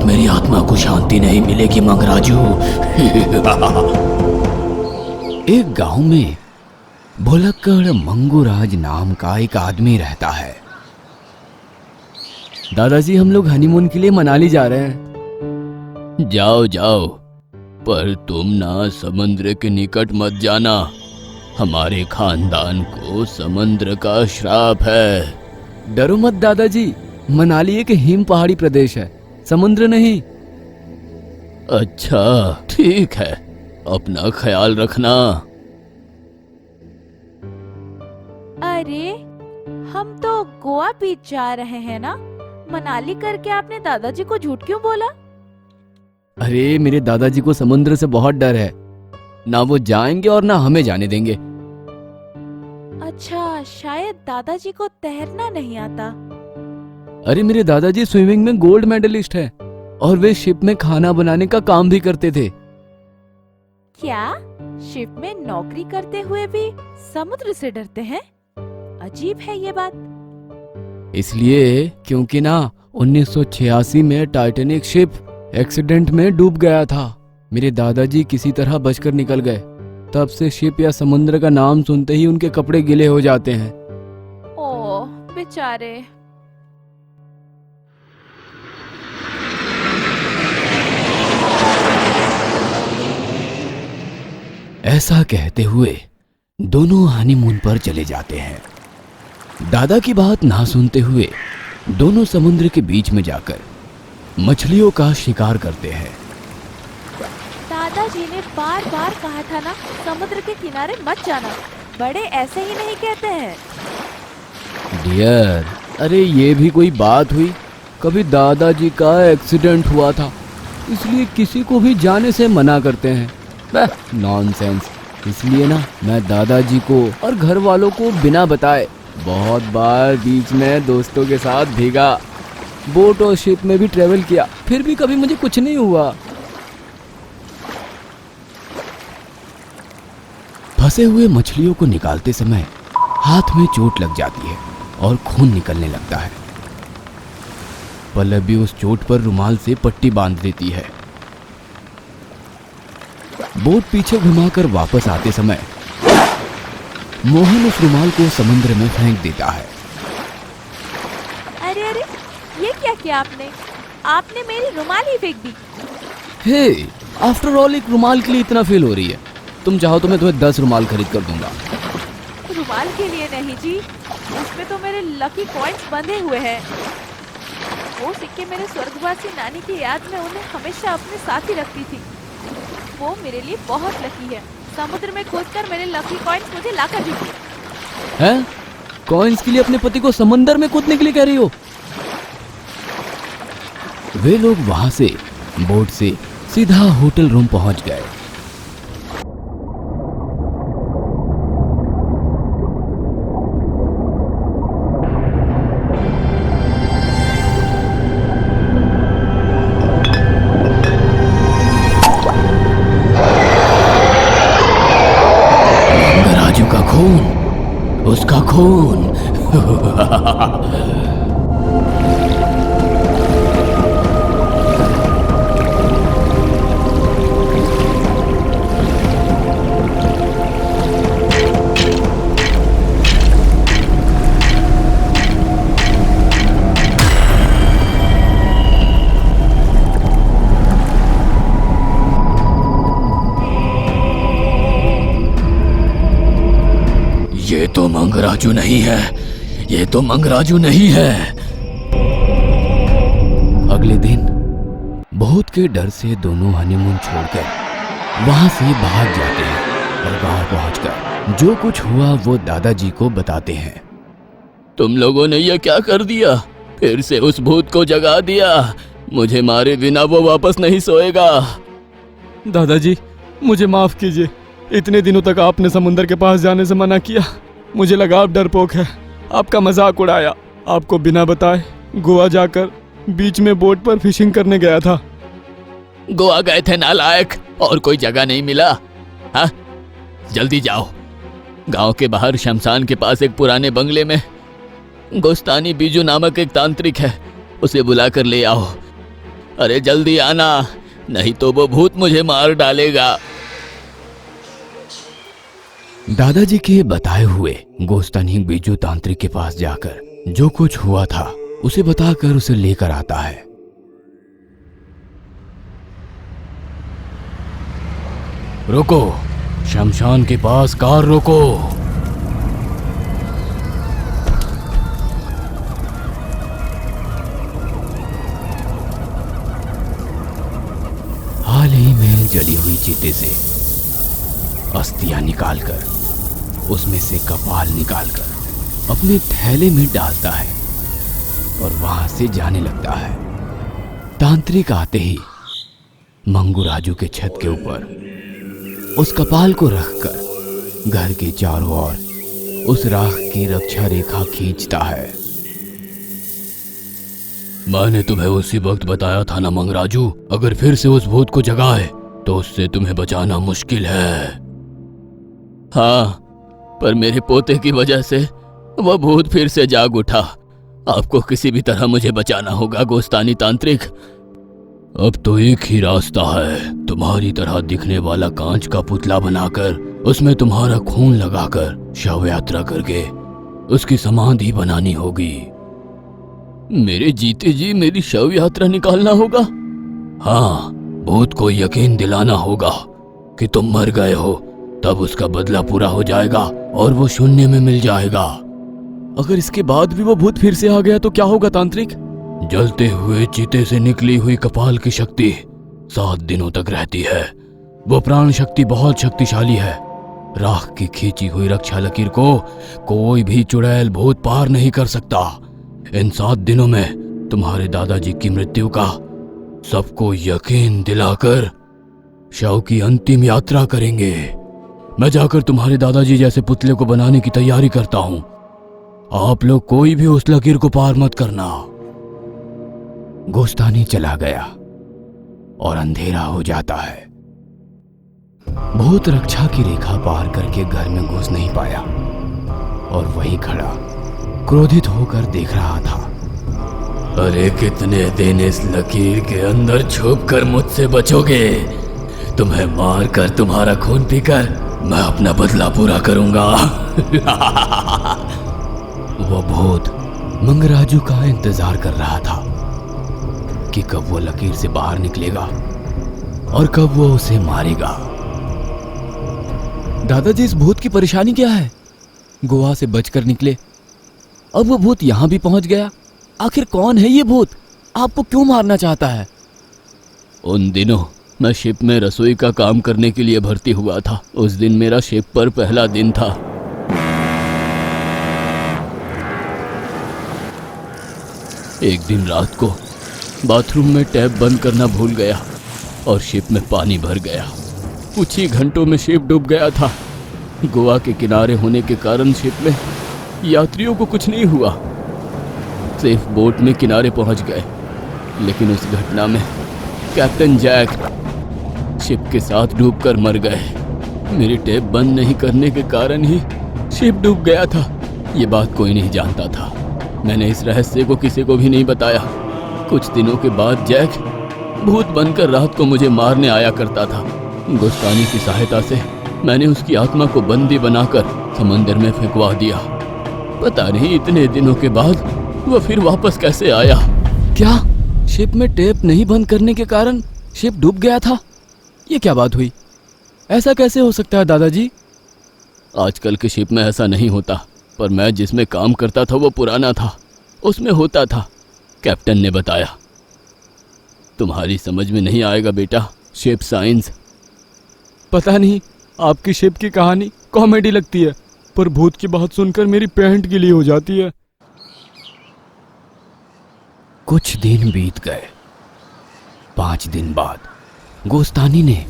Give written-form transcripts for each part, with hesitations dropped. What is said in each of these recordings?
मेरी आत्मा को शांति नहीं मिलेगी मंगराजू। एक गांव में भुलक्कड़ मंगूराज नाम का एक आदमी रहता है। दादाजी, हम लोग हनीमून के लिए मनाली जा रहे हैं। जाओ जाओ, पर तुम ना समुद्र के निकट मत जाना। हमारे खानदान को समुद्र का श्राप है। डरो मत दादाजी, मनाली एक हिम पहाड़ी प्रदेश है, समुद्र नहीं। अच्छा ठीक है, अपना ख्याल रखना। अरे हम तो गोवा बीच जा रहे हैं ना, मनाली करके आपने दादाजी को झूठ क्यों बोला? अरे मेरे दादाजी को समुद्र से बहुत डर है, ना वो जाएंगे और ना हमें जाने देंगे। अच्छा, शायद दादाजी को तैरना नहीं आता। अरे मेरे दादाजी स्विमिंग में गोल्ड मेडलिस्ट है और वे शिप में खाना बनाने का काम भी करते थे। क्या शिप में नौकरी करते हुए भी समुद्र से डरते हैं? अजीब है ये बात। इसलिए क्योंकि ना 1986 में टाइटैनिक शिप एक्सीडेंट में डूब गया था। मेरे दादाजी किसी तरह बचकर निकल गए। तब से शिप या समुद्र का नाम सुनते ही उनके कपड़े गीले हो जाते हैं। ओह बेचारे। ऐसा कहते हुए दोनों हनीमून पर चले जाते हैं। दादा की बात ना सुनते हुए दोनों समुद्र के बीच में जाकर मछलियों का शिकार करते हैं। दादाजी ने बार बार कहा था ना, समुद्र के किनारे मत जाना। बड़े ऐसे ही नहीं कहते हैं। डियर, अरे ये भी कोई बात हुई? कभी दादाजी का एक्सीडेंट हुआ था, इसलिए किसी को भी जाने से मना करते हैं। नॉनसेंस। इसलिए ना मैं दादाजी को और घर वालों को बिना बताए बहुत बार बीच में दोस्तों के साथ भीगा, बोट और शिप में भी ट्रेवल किया, फिर भी कभी मुझे कुछ नहीं हुआ। फंसे हुए मछलियों को निकालते समय हाथ में चोट लग जाती है और खून निकलने लगता है। पल्लवी उस चोट पर रुमाल से पट्टी बांध देती है। बोट पीछे घुमाकर वापस आते समय मोहन उस रुमाल को समुद्र में फेंक देता है। अरे अरे, ये क्या किया आपने? आपने मेरी रुमाल ही फेंक दी। हे, आफ्टर ऑल एक रुमाल के लिए इतना फेल हो रही है। तुम चाहो तो मैं तुम्हें 10 रुमाल खरीद कर दूंगा। रुमाल के लिए नहीं जी, उसमें तो मेरे लकी कॉइन्स बंधे हुए हैं। वो सिक्के मेरे स्वर्गवासी नानी की याद में उन्हें हमेशा अपने साथ ही रखती थी। वो मेरे लिए बहुत लकी है। समुद्र में कूदकर मेरे लकी कॉइन्स मुझे लाकर दीजिए। हैं? कॉइन्स के लिए अपने पति को समंदर में कूदने के लिए कह रही हो? वे लोग वहां से बोट से सीधा होटल रूम पहुंच गए। मंगराजू का खून, उसका खून। ये तो मंगराजू नहीं है, ये तो मंगराजू नहीं है। अगले दिन बहुत के डर से दोनों हनीमून छोड़कर वहां से भाग जाते हैं और गांव पहुंचकर जो कुछ हुआ वो दादाजी को बताते हैं। तुम लोगों ने ये क्या कर दिया? फिर से उस भूत को जगा दिया। मुझे मारे बिना वो वापस नहीं सोएगा। दादाजी, मुझे माफ कीजिए। इतने दिनों तक आपने समुंदर के पास जाने से मना किया। मुझे लगा आप डरपोक है, आपका मजाक उड़ाया। आपको बिना बताए गोवा जाकर बीच में बोट पर फिशिंग करने गया था। गोवा गए थे नालायक, और कोई जगह नहीं मिला? हाँ, जल्दी जाओ। गांव के बाहर शमशान के पास एक पुराने बंगले में गोस्तानी बीजू नामक एक तांत्रिक है, उसे बुलाकर ले आओ। अरे जल्दी आना, नहीं तो वो भूत मुझे मार डालेगा। दादाजी के बताए हुए गोस्तानी बीजू तांत्रिक के पास जाकर जो कुछ हुआ था उसे बताकर उसे लेकर आता है। रुको, शमशान के पास कार रोको। हाल ही में जली हुई चीते से अस्थियां निकालकर उसमें से कपाल निकालकर अपने थैले में डालता है और वहां से जाने लगता है। तांत्रिक आते ही मंगू राजू के छत के ऊपर उस कपाल को रखकर घर के चारों ओर उस राख की रक्षा रेखा खींचता है। मैंने तुम्हें उसी वक्त बताया था ना मंगराजू, अगर फिर से उस भूत को जगाए तो उससे तुम्हें बचाना मुश्किल है। हाँ, पर मेरे पोते की वजह से वह भूत फिर से जाग उठा। आपको किसी भी तरह मुझे बचाना होगा गोस्तानी तांत्रिक। अब तो एक ही रास्ता है, तुम्हारी तरह दिखने वाला कांच का पुतला बनाकर उसमें तुम्हारा खून लगाकर शव यात्रा करके उसकी समाधि बनानी होगी। मेरे जीते जी मेरी शव यात्रा निकालना होगा? हाँ, भूत को यकीन दिलाना होगा कि तुम मर गए हो, तब उसका बदला पूरा हो जाएगा और वो शून्य में मिल जाएगा। अगर इसके बाद भी वो भूत फिर से आ गया तो क्या होगा तांत्रिक? जलते हुए चीते से निकली हुई कपाल की शक्ति 7 दिनों तक रहती है। वो प्राण शक्ति बहुत शक्तिशाली है। राख की खींची हुई रक्षा लकीर को कोई भी चुड़ैल भूत पार नहीं कर सकता। इन 7 दिनों में तुम्हारे दादाजी की मृत्यु का सबको यकीन दिलाकर शव की अंतिम यात्रा करेंगे। मैं जाकर तुम्हारे दादाजी जैसे पुतले को बनाने की तैयारी करता हूं। आप लोग कोई भी उस लकीर को पार मत करना। गोस्तानी चला गया और अंधेरा हो जाता है। भूत रक्षा की रेखा पार करके घर में घुस नहीं पाया और वहीं खड़ा क्रोधित होकर देख रहा था। अरे कितने दिन इस लकीर के अंदर छुप कर मुझसे बचोगे? तुम्हें मार कर तुम्हारा खून पीकर मैं अपना बदला पूरा करूंगा। वो भूत मंगराजू का इंतजार कर रहा था कि कब वो लकीर से बाहर निकलेगा और कब वो उसे मारेगा। दादाजी, इस भूत की परेशानी क्या है? गोवा से बचकर निकले, अब वो भूत यहां भी पहुंच गया। आखिर कौन है ये भूत? आपको क्यों मारना चाहता है? उन दिनों मैं शिप में रसोई का काम करने के लिए भर्ती हुआ था। उस दिन मेरा शिप पर पहला दिन था। एक दिन रात को बाथरूम में टैप बंद करना भूल गया और शिप में पानी भर गया। कुछ ही घंटों में शिप डूब गया था। गोवा के किनारे होने के कारण शिप में यात्रियों को कुछ नहीं हुआ, सेफ बोट में किनारे पहुंच गए। लेकिन उस घटना में कैप्टन जैक शिप के साथ डूबकर मर गए। मेरी टैप बंद नहीं करने के कारण ही शिप डूब गया था। ये बात कोई नहीं जानता था। मैंने इस रहस्य को किसी को भी नहीं बताया। कुछ दिनों के बाद जैक भूत बनकर रात को मुझे मारने आया करता था। गोस्तानी की सहायता से मैंने उसकी आत्मा को बंदी बनाकर समंदर में फेंकवा दिया। पता नहीं इतने दिनों के बाद वह फिर वापस कैसे आया। क्या शिप में टेप नहीं बंद करने के कारण शिप डूब गया था? ये क्या बात हुई? ऐसा कैसे हो सकता है दादाजी? आजकल के शिप में ऐसा नहीं होता, पर मैं जिसमें काम करता था वो पुराना था, उसमें होता था। कैप्टन ने बताया। तुम्हारी समझ में नहीं आएगा बेटा, शिप साइंस। पता नहीं, आपकी शिप की कहानी कॉमेडी लगती है, पर भूत की बात सुनकर मेरी पैंट गीली हो जाती है। कुछ दिन बीत गए। 5 दिन बाद गोस्तानी ने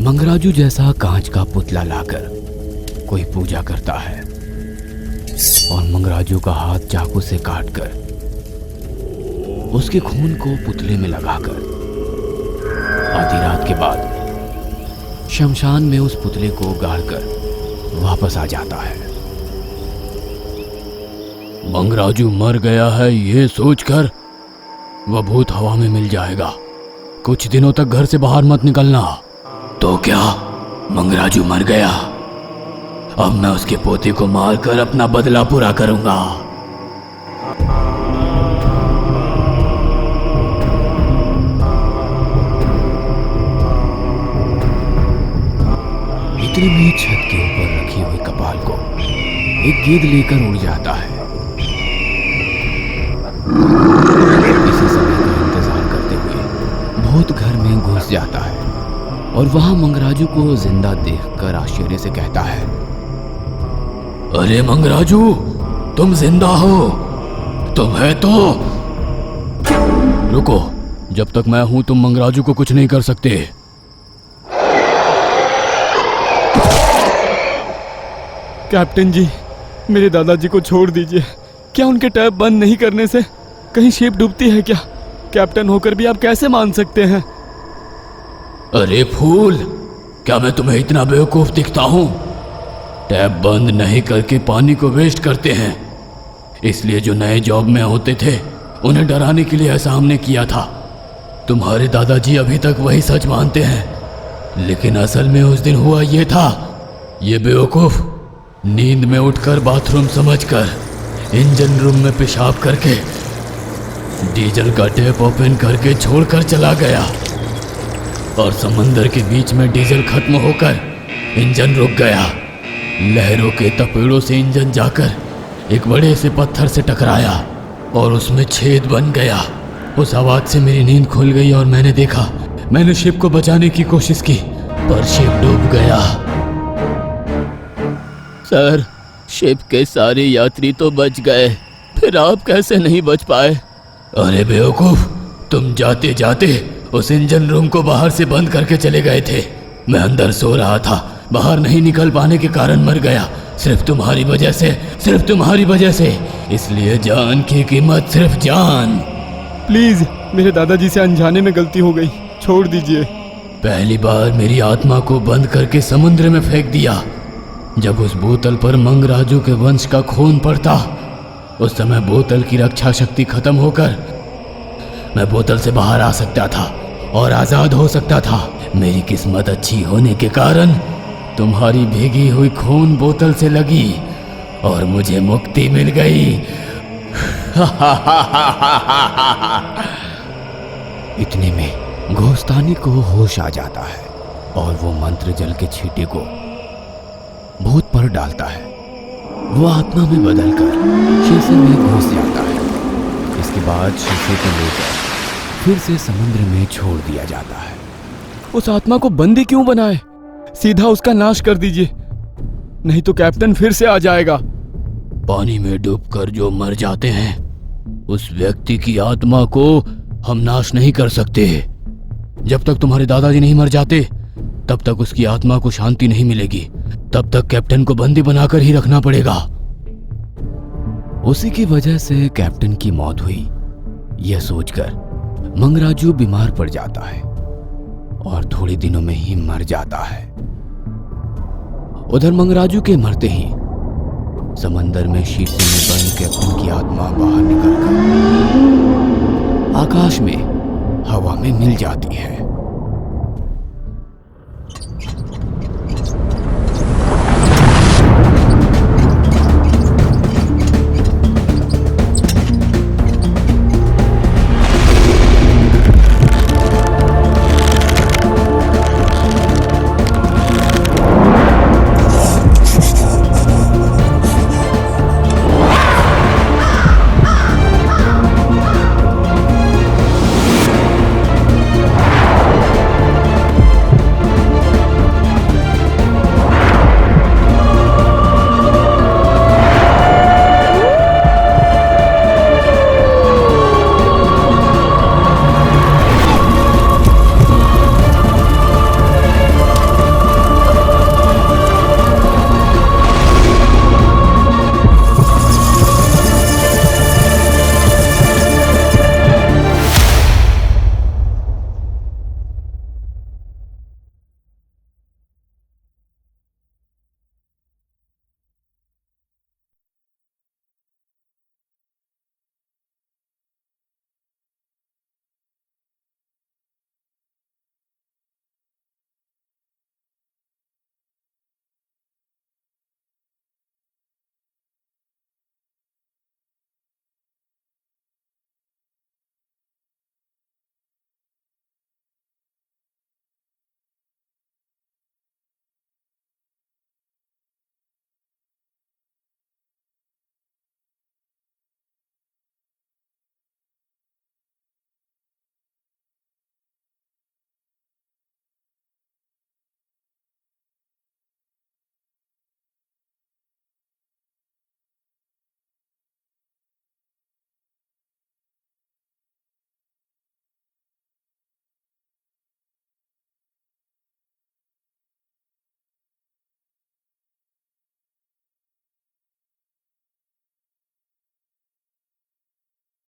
मंगराजू जैसा कांच का पुतला लाकर कोई पूजा करता है और मंगराजू का हाथ चाकू से काटकर उसके खून को पुतले में लगाकर आधी रात के बाद शमशान में उस पुतले को गाड़कर वापस आ जाता है। मंगराजू मर गया है ये सोचकर वह भूत हवा में मिल जाएगा कुछ दिनों तक घर से बाहर मत निकलना। तो क्या मंगराजू मर गया? अब मैं उसके पोते को मारकर अपना बदला पूरा करूंगा। इतने में छत के ऊपर रखी हुई कपाल को एक गिद्ध लेकर उड़ जाता है। इसी समय का इंतजार करते हुए भूत घर में घुस जाता है और वहां मंगराजू को जिंदा देखकर आश्चर्य से कहता है, अरे मंगराजू, तुम जिंदा हो? तुम है तो रुको, जब तक मैं हूं तुम मंगराजू को कुछ नहीं कर सकते। कैप्टन जी, मेरे दादाजी को छोड़ दीजिए। क्या उनके टैप बंद नहीं करने से कहीं शिप डूबती है क्या? कैप्टन होकर भी आप कैसे मान सकते हैं? अरे फूल, क्या मैं तुम्हें इतना बेवकूफ दिखता हूं? टैप बंद नहीं करके पानी को वेस्ट करते हैं, इसलिए जो नए जॉब में होते थे उन्हें डराने के लिए ऐसा हमने किया था। तुम्हारे दादाजी अभी तक वही सच मानते हैं, लेकिन असल में उस दिन हुआ ये था, ये बेवकूफ नींद में उठकर बाथरूम समझकर इंजन रूम में पेशाब करके डीजल का टैप ओपन करके छोड़कर चला गया और समंदर के बीच में डीजल खत्म होकर इंजन रुक गया। लहरों के तपेड़ों से इंजन जाकर एक बड़े से पत्थर से टकराया और उसमें छेद बन गया। उस आवाज से मेरी नींद खुल गई और मैंने देखा, मैंने शिप को बचाने की कोशिश की पर शिप डूब गया। सर, शिप के सारे यात्री तो बच गए, फिर आप कैसे नहीं बच पाए? अरे बेवकूफ, तुम जाते जाते उस इंजन रूम को बाहर से बंद करके चले गए थे। मैं अंदर सो रहा था, बाहर नहीं निकल पाने के कारण मर गया, सिर्फ तुम्हारी वजह से, सिर्फ तुम्हारी वजह से। इसलिए जान की कीमत सिर्फ जान। प्लीज, मेरे दादाजी से अनजाने में गलती हो गई, छोड़ दीजिए। पहली बार मेरी आत्मा को बंद करके समुद्र में फेंक दिया। जब उस बोतल पर मंगराजू के वंश का खून पड़ता, उस समय बोतल की रक्षा शक्ति खत्म होकर मैं बोतल से बाहर आ सकता था और आजाद हो सकता था। मेरी किस्मत अच्छी होने के कारण तुम्हारी भीगी हुई खून बोतल से लगी और मुझे मुक्ति मिल गई। इतने में घोस्तानी को होश आ जाता है और वो मंत्र जल के छींटे को भूत पर डालता है। वो आत्मा में बदलकर शीशे में घुस जाता है। इसके बाद शीशे को लेकर फिर से समुद्र में छोड़ दिया जाता है। उस आत्मा को बंदी क्यों बनाए? सीधा उसका नाश कर दीजिए, नहीं तो कैप्टन फिर से आ जाएगा। पानी में डूबकर जो मर जाते हैं उस व्यक्ति की आत्मा को हम नाश नहीं कर सकते। जब तक तुम्हारे दादाजी नहीं मर जाते तब तक उसकी आत्मा को शांति नहीं मिलेगी। तब तक कैप्टन को बंदी बनाकर ही रखना पड़ेगा। उसी की वजह से कैप्टन की मौत हुई, यह सोचकर मंगराजू बीमार पड़ जाता है और थोड़े दिनों में ही मर जाता है। उधर मंगराजू के मरते ही समंदर में शीशे में बंद कैप्टन की आत्मा बाहर निकलकर आकाश में हवा में मिल जाती है।